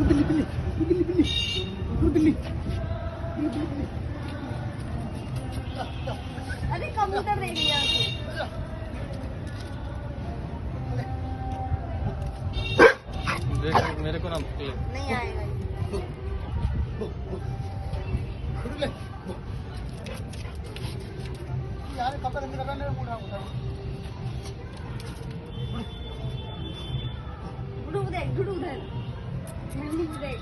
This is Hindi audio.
बिल्ली बिल्ली बिल्ली बिल्ली बिल्ली। अरे कबूतर देख लिया देख मेरे को ना नहीं आएगा यार कब तक अंदर करना है पूरा गुडू देख गुडू उधर देख